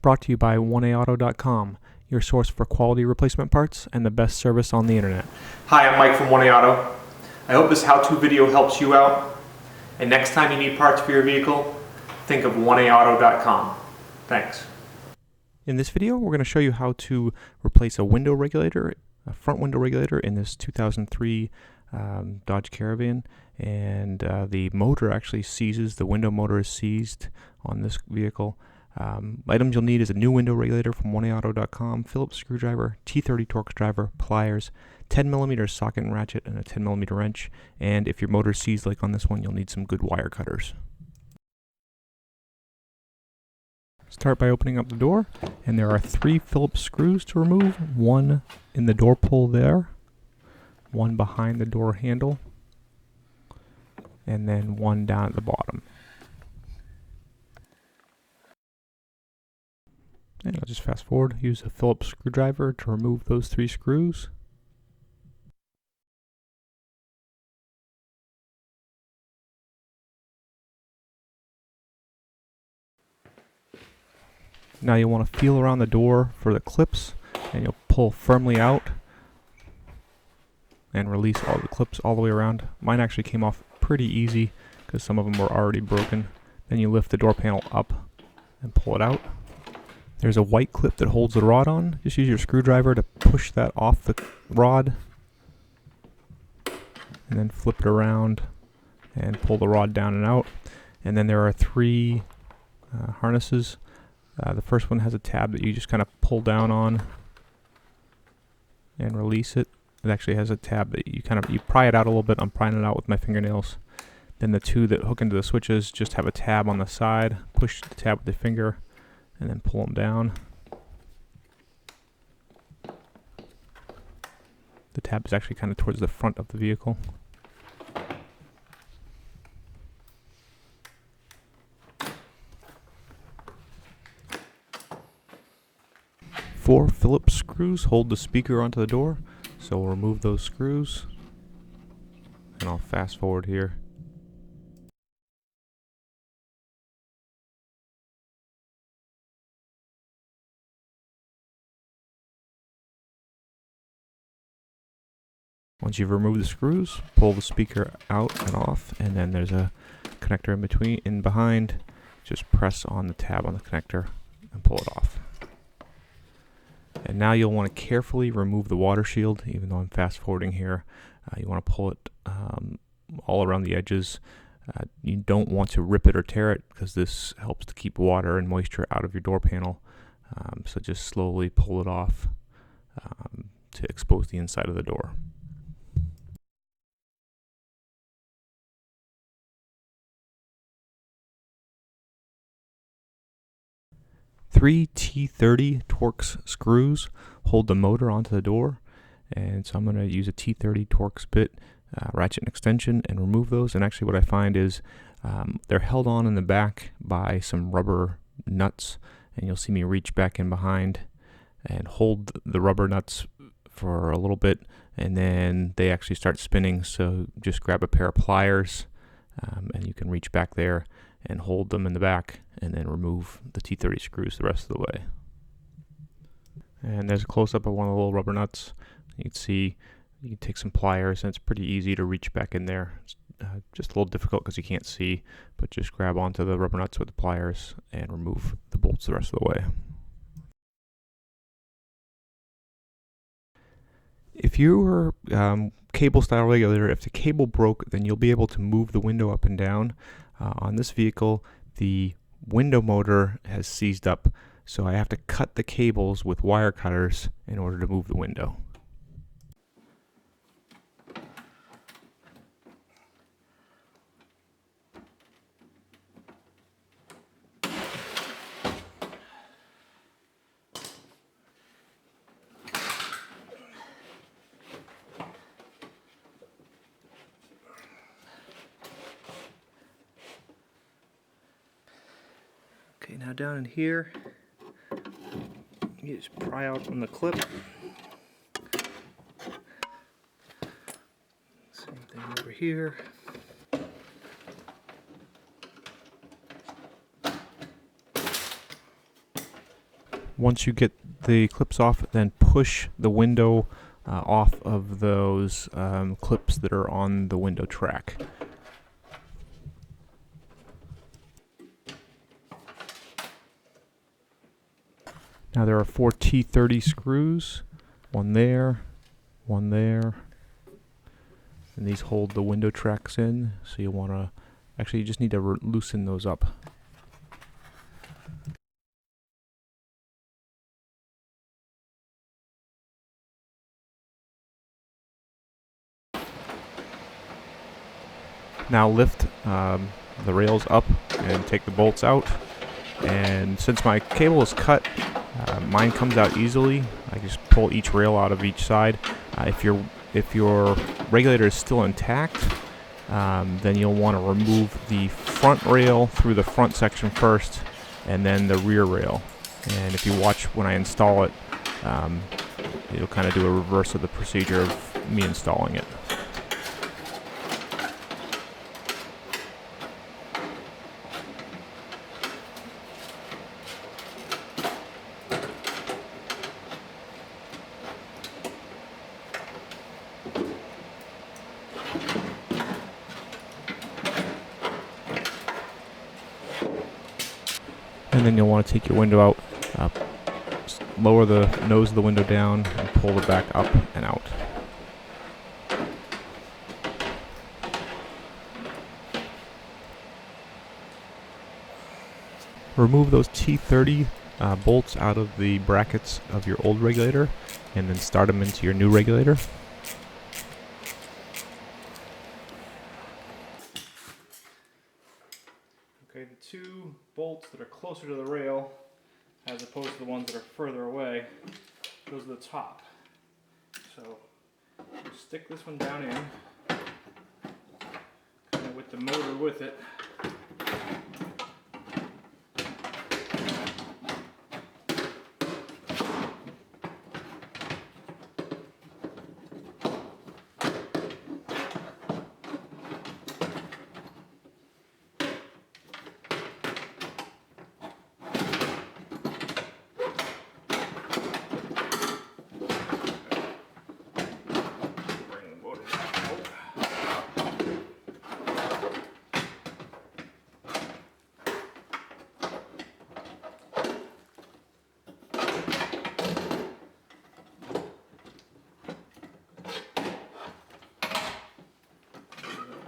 Brought to you by 1AAuto.com, your source for quality replacement parts and the best service on the internet. Hi, I'm Mike from 1AAuto. I hope this how-to video helps you out. And next time you need parts for your vehicle, think of 1AAuto.com. Thanks. In this video, we're going to show you how to replace a window regulator, a front window regulator in this 2003 Dodge Caravan. And the motor actually seizes, the window motor is seized on this vehicle. Items you'll need is a new window regulator from 1AAuto.com, Phillips screwdriver, T30 Torx driver, pliers, 10mm socket and ratchet, and a 10mm wrench. And if your motor is seized like on this one, you'll need some good wire cutters. Start by opening up the door, and there are 3 Phillips screws to remove, one in the door pull there, one behind the door handle, and then one down at the bottom. And I'll just fast forward, use a Phillips screwdriver to remove those 3 screws. Now you'll want to feel around the door for the clips, and you'll pull firmly out and release all the clips all the way around. Mine actually came off pretty easy because some of them were already broken. Then you lift the door panel up and pull it out. There's a white clip that holds the rod on. Just use your screwdriver to push that off the rod and then flip it around and pull the rod down and out. And then there are 3 harnesses. The first one has a tab that you just kind of pull down on and release it. It actually has a tab that you pry it out a little bit. I'm prying it out with my fingernails. Then the 2 that hook into the switches just have a tab on the side. Push the tab with the finger and then pull them down. The tab is actually kind of towards the front of the vehicle. Four Phillips screws hold the speaker onto the door, so we'll remove those screws, and I'll fast forward here. Once you've removed the screws, pull the speaker out and off, and then there's a connector in between, in behind. Just press on the tab on the connector and pull it off. And now you'll want to carefully remove the water shield, even though I'm fast forwarding here. You want to pull it all around the edges. You don't want to rip it or tear it because this helps to keep water and moisture out of your door panel. So just slowly pull it off to expose the inside of the door. Three T30 Torx screws hold the motor onto the door, and so I'm going to use a T30 Torx bit, ratchet and extension, and remove those. And actually what I find is they're held on in the back by some rubber nuts, and you'll see me reach back in behind and hold the rubber nuts for a little bit, and then they actually start spinning. So just grab a pair of pliers and you can reach back there and hold them in the back, and then remove the T30 screws the rest of the way. And there's a close-up of one of the little rubber nuts. You can see you can take some pliers, and it's pretty easy to reach back in there. It's just a little difficult because you can't see, but just grab onto the rubber nuts with the pliers and remove the bolts the rest of the way. If your cable style regulator, if the cable broke, then you'll be able to move the window up and down. On this vehicle, the window motor has seized up, so I have to cut the cables with wire cutters in order to move the window. Okay, now down in here, you just pry out on the clip. Same thing over here. Once you get the clips off, then push the window off of those clips that are on the window track. Now there are 4 T30 screws, one there, and these hold the window tracks in, so you want to, actually you just need to loosen those up. Now lift the rails up and take the bolts out. And since my cable is cut, mine comes out easily. I just pull each rail out of each side. If your regulator is still intact, then you'll want to remove the front rail through the front section first, and then the rear rail. And if you watch when I install it, it'll kind of do a reverse of the procedure of me installing it. And then you'll want to take your window out, lower the nose of the window down, and pull the back up and out. Remove those T30 bolts out of the brackets of your old regulator, and then start them into your new regulator. Okay, the 2 bolts that are closer to the rail, as opposed to the ones that are further away, those are the top. So, stick this one down in, kind of with the motor with it.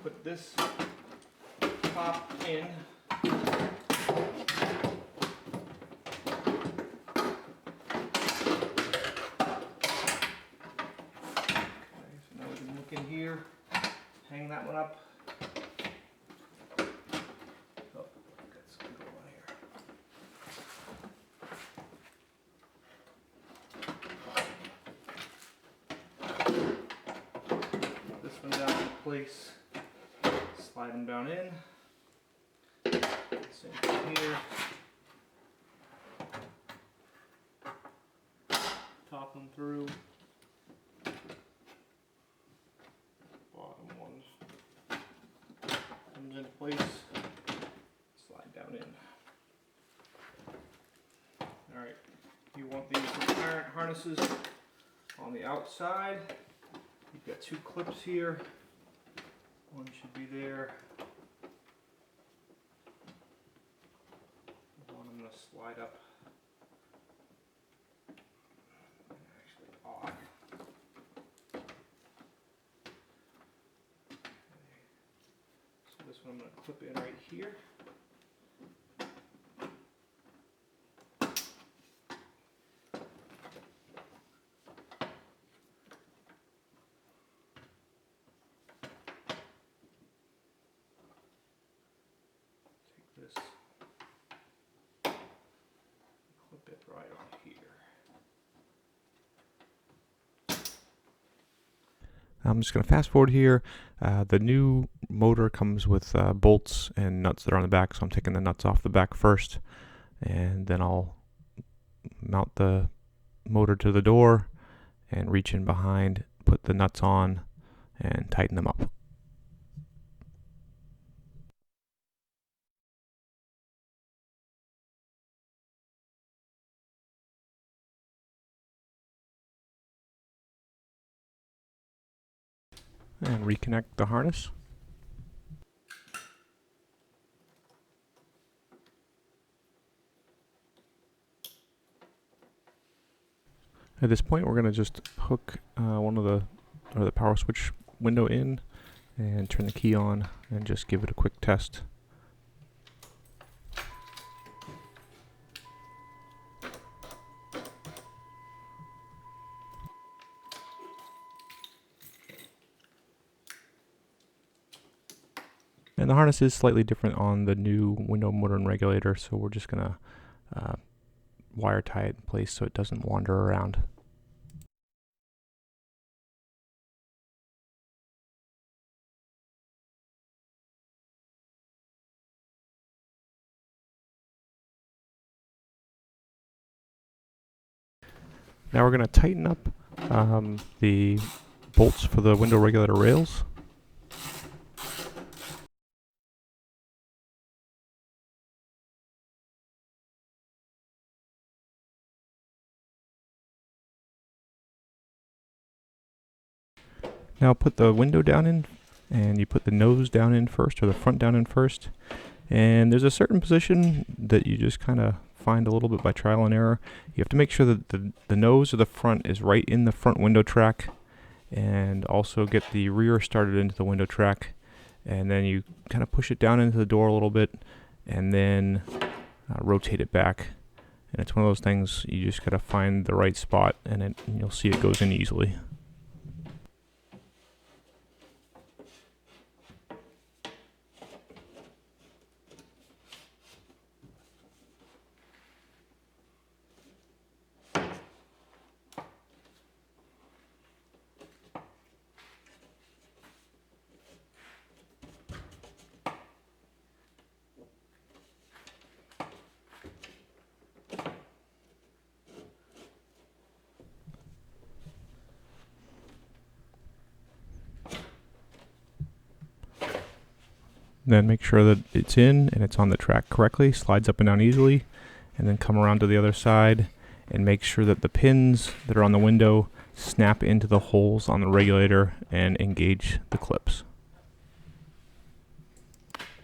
Put this top in. Okay, so now we can look in here, hang that one up. Oh, got some going on here. This one down in place. Slide them down in. Same thing here. Top them through. Bottom one comes into place. Slide down in. Alright, you want these apparent harnesses on the outside. You've got 2 clips here. One should be there. One I'm going to slide up and actually off. Okay. So this one I'm going to clip in right here. This, clip it right on here. I'm just going to fast forward here. The new motor comes with bolts and nuts that are on the back, so I'm taking the nuts off the back first, and then I'll mount the motor to the door and reach in behind, put the nuts on, and tighten them up. and reconnect the harness. At this point, we're going to just hook the power switch window in and turn the key on and just give it a quick test. And the harness is slightly different on the new window motor and regulator, so we're just going to wire tie it in place so it doesn't wander around. Now we're going to tighten up the bolts for the window regulator rails. Now put the window down in, and you put the nose down in first, or the front down in first. And there's a certain position that you just kind of find a little bit by trial and error. You have to make sure that the nose of the front is right in the front window track, and also get the rear started into the window track. And then you kind of push it down into the door a little bit, and then rotate it back. And it's one of those things, you just gotta find the right spot, and you'll see it goes in easily. Then make sure that it's in and it's on the track correctly, slides up and down easily, and then come around to the other side and make sure that the pins that are on the window snap into the holes on the regulator and engage the clips.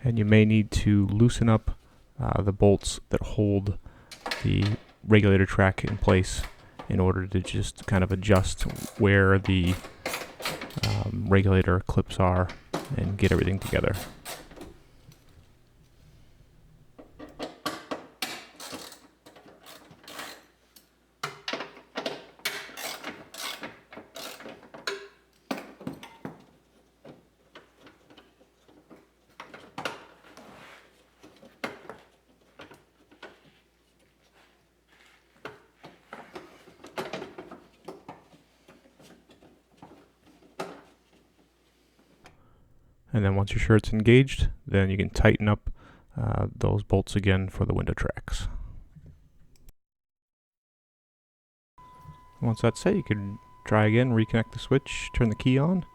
And you may need to loosen up the bolts that hold the regulator track in place in order to just kind of adjust where the regulator clips are and get everything together. And then once you're sure it's engaged, then you can tighten up those bolts again for the window tracks. Once that's set, you can try again, reconnect the switch, turn the key on,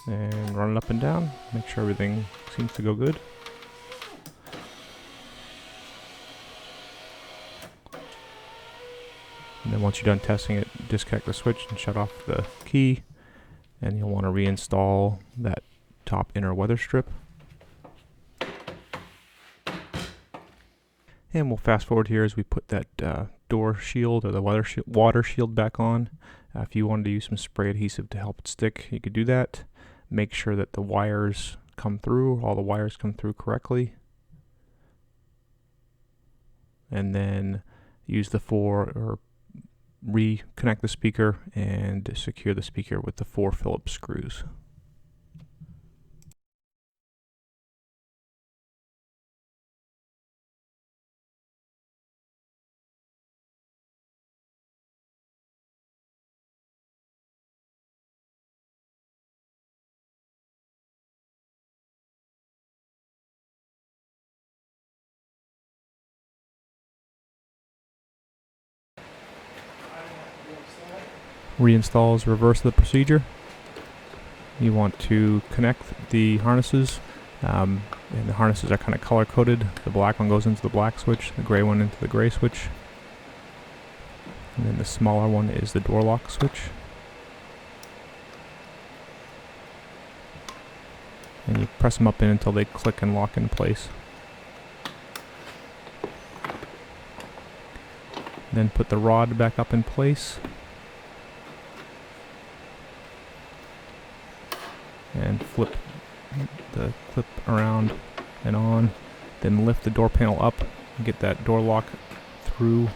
and run it up and down. Make sure everything seems to go good. And then once you're done testing it, disconnect the switch and shut off the key. And you'll want to reinstall that top inner weather strip. And we'll fast forward here as we put that door shield or the water shield back on. If you wanted to use some spray adhesive to help it stick, you could do that. Make sure that the wires come through, all the wires come through correctly. And then use the reconnect the speaker and secure the speaker with the 4 Phillips screws. Reinstall is reverse of the procedure. You want to connect the harnesses, and the harnesses are kind of color coded. The black one goes into the black switch, the gray one into the gray switch, and then the smaller one is the door lock switch. And you press them up in until they click and lock in place. Then put the rod back up in place. And flip the clip around and on. Then lift the door panel up and get that door lock through.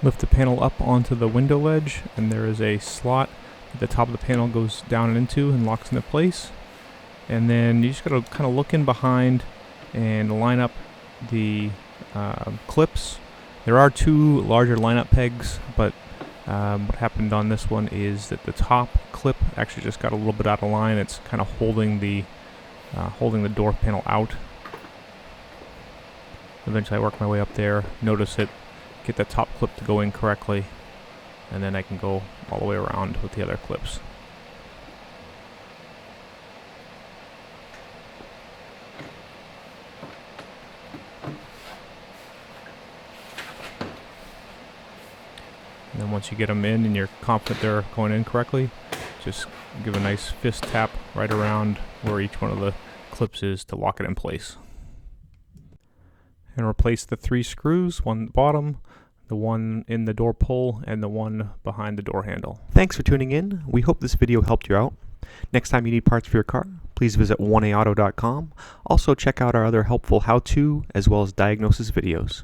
Lift the panel up onto the window ledge, and there is a slot at the top of the panel goes down into and locks into place. And then you just gotta kind of look in behind and line up the clips. There are two larger lineup pegs, but what happened on this one is that the top clip actually just got a little bit out of line. It's kind of holding the door panel out. Eventually I work my way up there, notice it, get that top clip to go in correctly, and then I can go all the way around with the other clips. And then once you get them in and you're confident they're going in correctly, just give a nice fist tap right around where each one of the clips is to lock it in place. And replace the 3 screws, one at the bottom, the one in the door pull, and the one behind the door handle. Thanks for tuning in. We hope this video helped you out. Next time you need parts for your car, please visit 1aauto.com. Also check out our other helpful how-to as well as diagnosis videos.